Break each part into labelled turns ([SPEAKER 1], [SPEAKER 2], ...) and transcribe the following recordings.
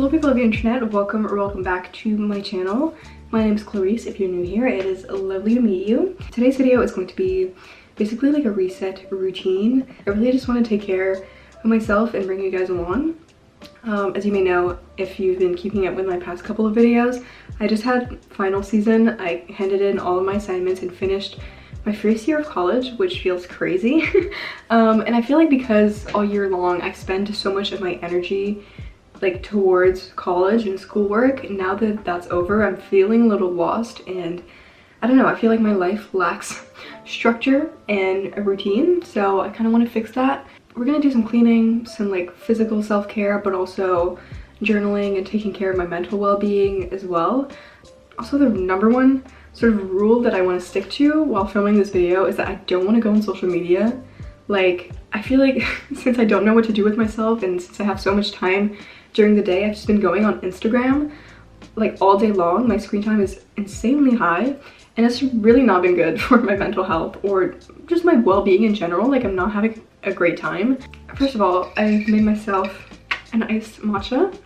[SPEAKER 1] Hello people of the internet, welcome back to my channel. My name is Clarisse. If you're new here, it is lovely to meet you. Today's video is going to be basically like a reset routine. I really just want to take care of myself and bring you guys along. As you may know, if you've been keeping up with my past couple of videos, I just had final season. I handed in all of my assignments and finished my first year of college, which feels crazy. And I feel like because all year long I spend so much of my energy like towards college and schoolwork, now that that's over, I'm feeling a little lost, and I don't know, I feel like my life lacks structure and a routine, so I kind of want to fix that. We're gonna do some cleaning, some like physical self-care, but also journaling and taking care of my mental well-being as well. Also, the number one sort of rule that I want to stick to while filming this video is that I don't want to go on social media. Like, I feel like since I don't know what to do with myself and since I have so much time during the day, I've just been going on Instagram like all day long. My screen time is insanely high, and it's really not been good for my mental health or just my well-being in general. Like, I'm not having a great time. First of all, I've made myself an iced matcha.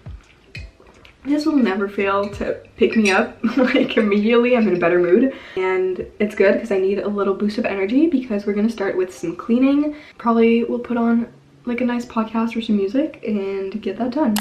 [SPEAKER 1] This will never fail to pick me up. Like, immediately I'm in a better mood, and it's good because I need a little boost of energy because we're gonna start with some cleaning. Probably we'll put on like a nice podcast or some music and get that done.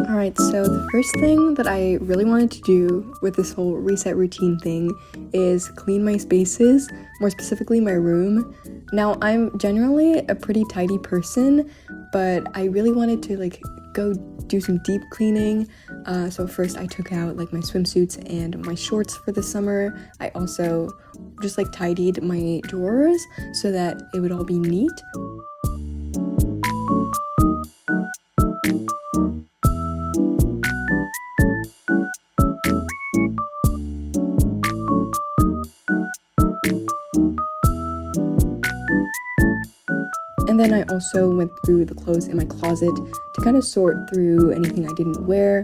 [SPEAKER 1] Alright, so the first thing that I really wanted to do with this whole reset routine thing is clean my spaces, more specifically my room. Now, I'm generally a pretty tidy person, but I really wanted to like go do some deep cleaning. So first I took out like my swimsuits and my shorts for the summer. I also just like tidied my drawers so that it would all be neat. And then I also went through the clothes in my closet to kind of sort through anything I didn't wear.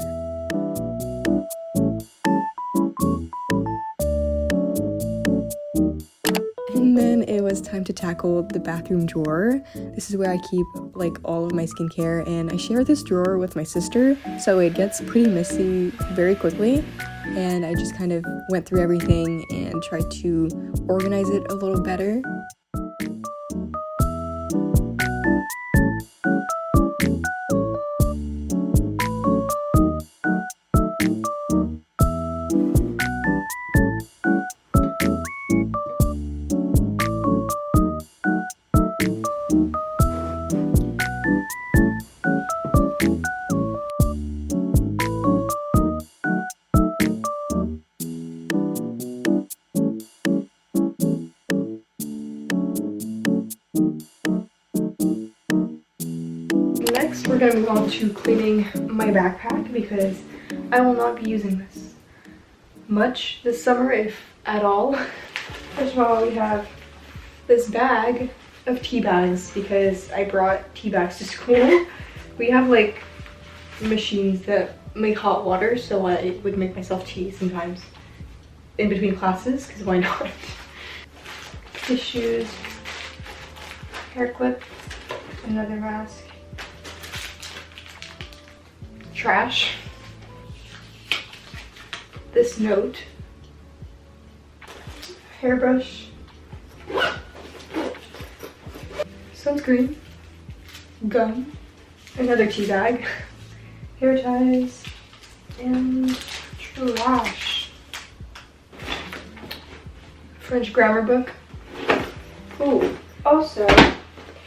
[SPEAKER 1] And then it was time to tackle the bathroom drawer. This is where I keep like all of my skincare, and I share this drawer with my sister, so it gets pretty messy very quickly. And I just kind of went through everything and tried to organize it a little better. Next, we're gonna move on to cleaning my backpack because I will not be using this much this summer, if at all. First of all, we have this bag of tea bags because I brought tea bags to school. We have like machines that make hot water, so I would make myself tea sometimes in between classes, because why not? Tissues, hair clip, another mask, trash, this note, hairbrush, sunscreen, gum, another tea bag, hair ties, and trash. French grammar book. Oh, also,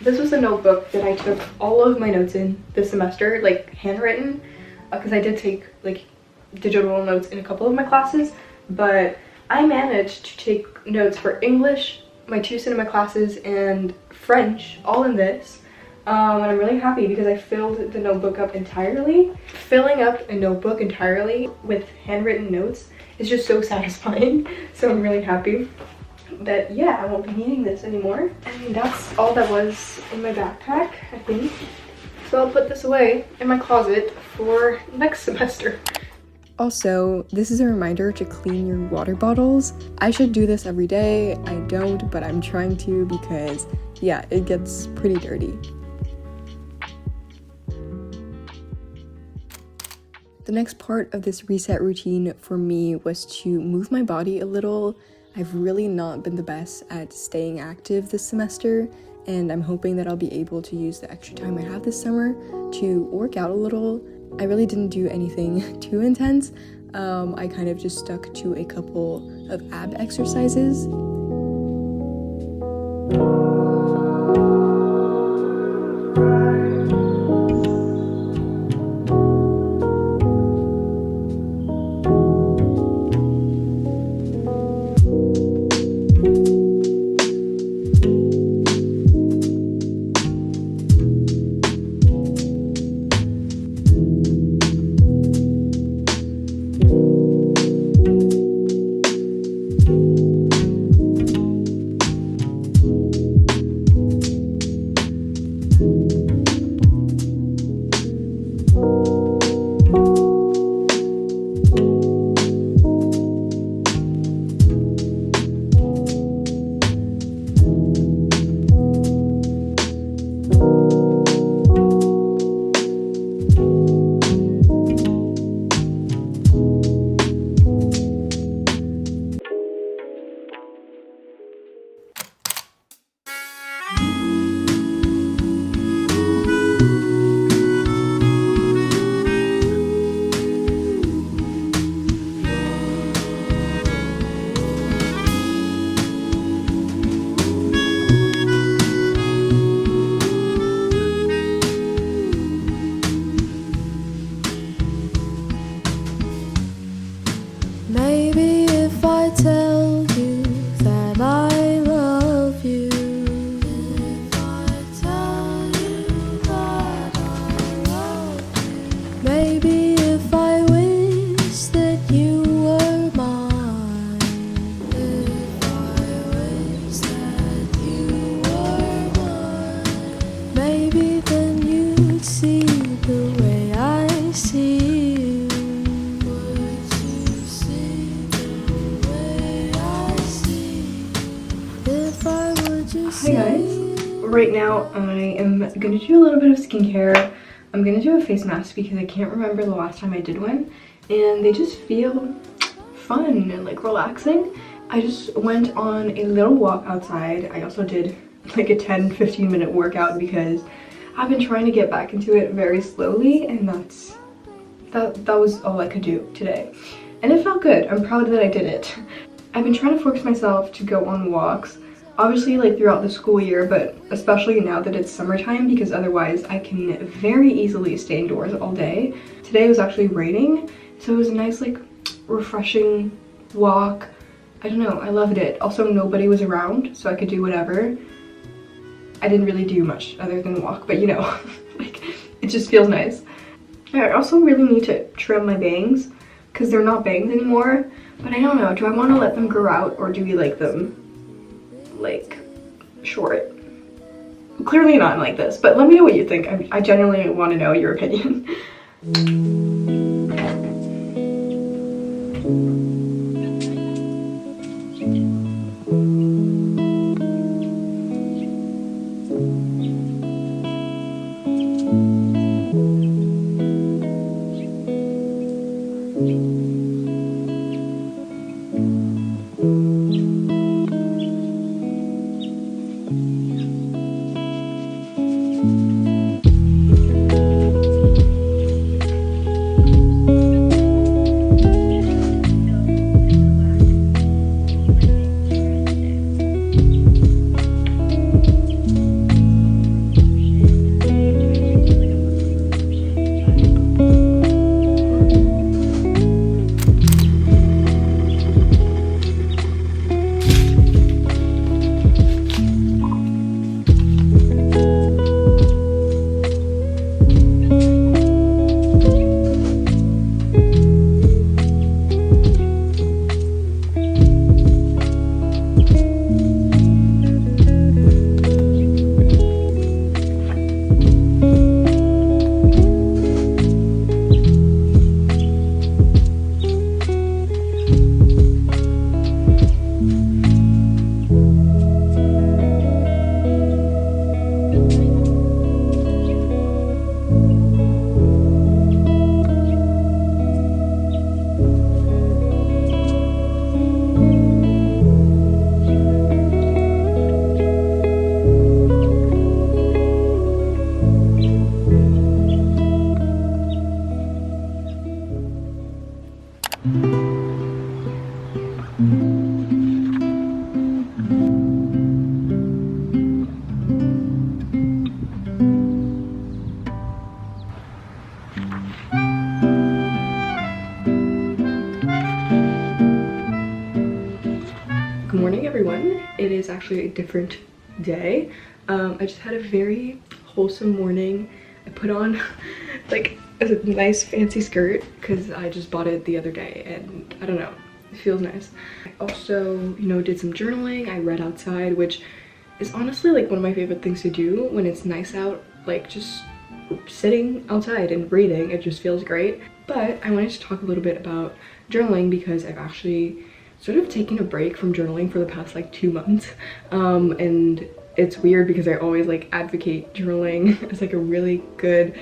[SPEAKER 1] this was a notebook that I took all of my notes in this semester, like handwritten, because I did take like digital notes in a couple of my classes, but I managed to take notes for English, my 2 cinema classes, and French, all in this. And I'm really happy because I filled the notebook up entirely. Filling up a notebook entirely with handwritten notes is just so satisfying, so I'm really happy. But yeah, I won't be needing this anymore. And that's all that was in my backpack, I think. So I'll put this away in my closet for next semester. Also, this is a reminder to clean your water bottles. I should do this every day. I don't, but I'm trying to because, yeah, it gets pretty dirty. The next part of this reset routine for me was to move my body a little. I've really not been the best at staying active this semester, and I'm hoping that I'll be able to use the extra time I have this summer to work out a little. I really didn't do anything too intense. I kind of just stuck to a couple of ab exercises.
[SPEAKER 2] Maybe if I tell you that I love you, if I tell you that I love you, maybe if I wish that you were mine, if I wish that you were mine, maybe then you'd see the way I see you.
[SPEAKER 1] Hi guys, right now I am going to do a little bit of skincare. I'm going to do a face mask because I can't remember the last time I did one, and they just feel fun and like relaxing. I just went on a little walk outside. I also did like a 10-15 minute workout because I've been trying to get back into it very slowly, and that was all I could do today. And it felt good. I'm proud that I did it. I've been trying to force myself to go on walks, obviously like throughout the school year, but especially now that it's summertime, because otherwise I can very easily stay indoors all day. Today was actually raining, so it was a nice like refreshing walk. I don't know, I loved it. Also nobody was around, so I could do whatever. I didn't really do much other than walk, but you know, like it just feels nice. I also really need to trim my bangs because they're not bangs anymore, but I don't know, do I want to let them grow out or do we like them like short? Clearly not like this, but let me know what you think. I genuinely want to know your opinion. it is actually a different day. I just had a very wholesome morning. I put on like a nice fancy skirt because I just bought it the other day, and I don't know, it feels nice. I also, you know, did some journaling. I read outside, which is honestly like one of my favorite things to do when it's nice out, like just sitting outside and reading. It just feels great. But I wanted to talk a little bit about journaling because I've actually sort of taken a break from journaling for the past like 2 months, and it's weird because I always like advocate journaling as like a really good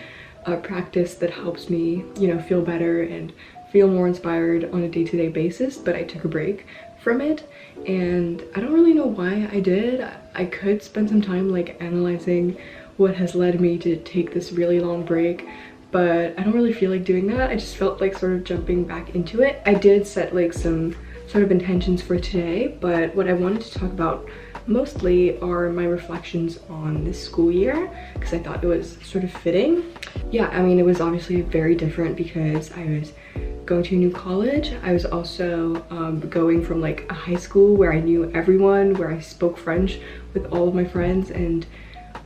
[SPEAKER 1] practice that helps me, you know, feel better and feel more inspired on a day-to-day basis. But I took a break from it, and I don't really know why I did. I could spend some time like analyzing what has led me to take this really long break, but I don't really feel like doing that. I just felt like sort of jumping back into it. I did set like some sort of intentions for today, but what I wanted to talk about mostly are my reflections on this school year, because I thought it was sort of fitting. Yeah, I mean, it was obviously very different because I was going to a new college. I was also going from like a high school where I knew everyone, where I spoke French with all of my friends, and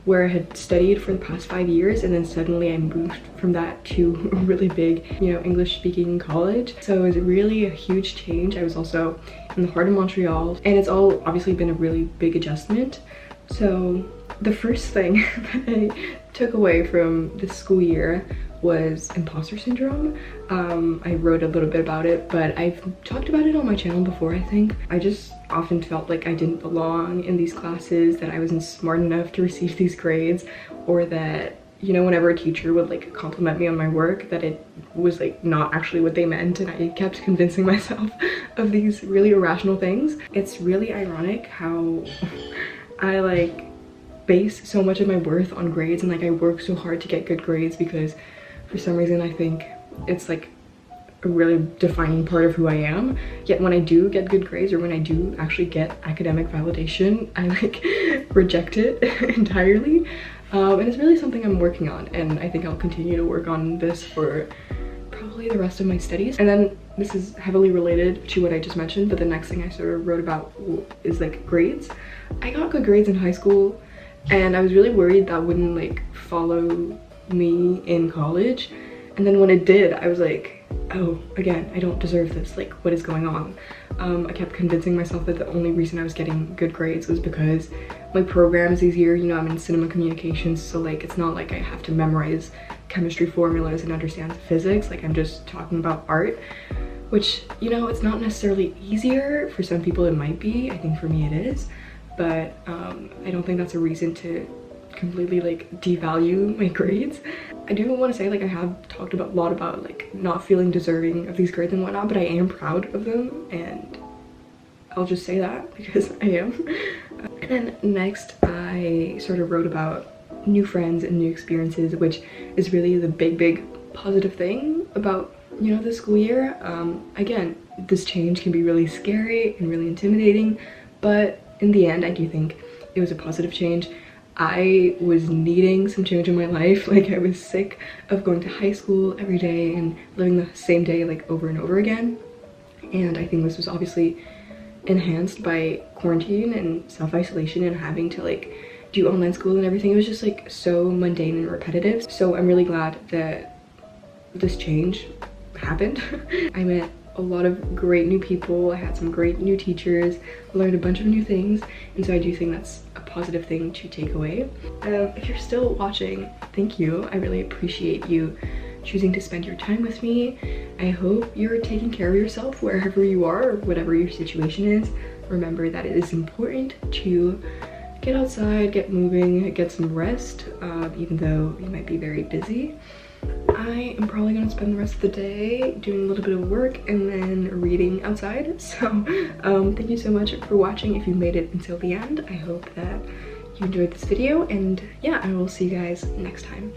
[SPEAKER 1] where I had studied for the past 5 years, and then suddenly I moved from that to a really big, you know, English speaking college. So it was really a huge change. I was also in the heart of Montreal, and it's all obviously been a really big adjustment. So the first thing that I took away from this school year was imposter syndrome. I wrote a little bit about it, but I've talked about it on my channel before, I think. I just often felt like I didn't belong in these classes, that I wasn't smart enough to receive these grades, or that, you know, whenever a teacher would like compliment me on my work, that it was like not actually what they meant, and I kept convincing myself of these really irrational things. It's really ironic how I like base so much of my worth on grades, and like I work so hard to get good grades because for some reason I think it's like a really defining part of who I am. Yet when I do get good grades, or when I do actually get academic validation, I like reject it entirely. And it's really something I'm working on, and I think I'll continue to work on this for probably the rest of my studies. And then this is heavily related to what I just mentioned, but the next thing I sort of wrote about is like grades. I got good grades in high school, and I was really worried that wouldn't like follow me in college. And then when it did, I was like, oh, again, I don't deserve this. Like, what is going on? I kept convincing myself that the only reason I was getting good grades was because my program is easier. You know, I'm in cinema communications, so like it's not like I have to memorize chemistry formulas and understand physics. Like, I'm just talking about art, which, you know, it's not necessarily easier. For some people it might be. I think for me it is, but I don't think that's a reason to completely like devalue my grades. I do want to say, like, I have talked a lot about like not feeling deserving of these grades and whatnot, but I am proud of them, and I'll just say that because I am. And then next I sort of wrote about new friends and new experiences, which is really the big positive thing about, you know, the school year. Again, this change can be really scary and really intimidating, but in the end I do think it was a positive change. I was needing some change in my life. Like, I was sick of going to high school every day and living the same day like over and over again, and I think this was obviously enhanced by quarantine and self-isolation and having to like do online school and everything. It was just like so mundane and repetitive. So I'm really glad that this change happened. I met a lot of great new people. I had some great new teachers, learned a bunch of new things, and so I do think that's a positive thing to take away. If you're still watching, thank you. I really appreciate you choosing to spend your time with me. I hope you're taking care of yourself wherever you are, or whatever your situation is. Remember that it is important to get outside, get moving, get some rest, even though you might be very busy. I am probably gonna spend the rest of the day doing a little bit of work and then reading outside. So thank you so much for watching. If you made it until the end, I hope that you enjoyed this video, and yeah, I will see you guys next time.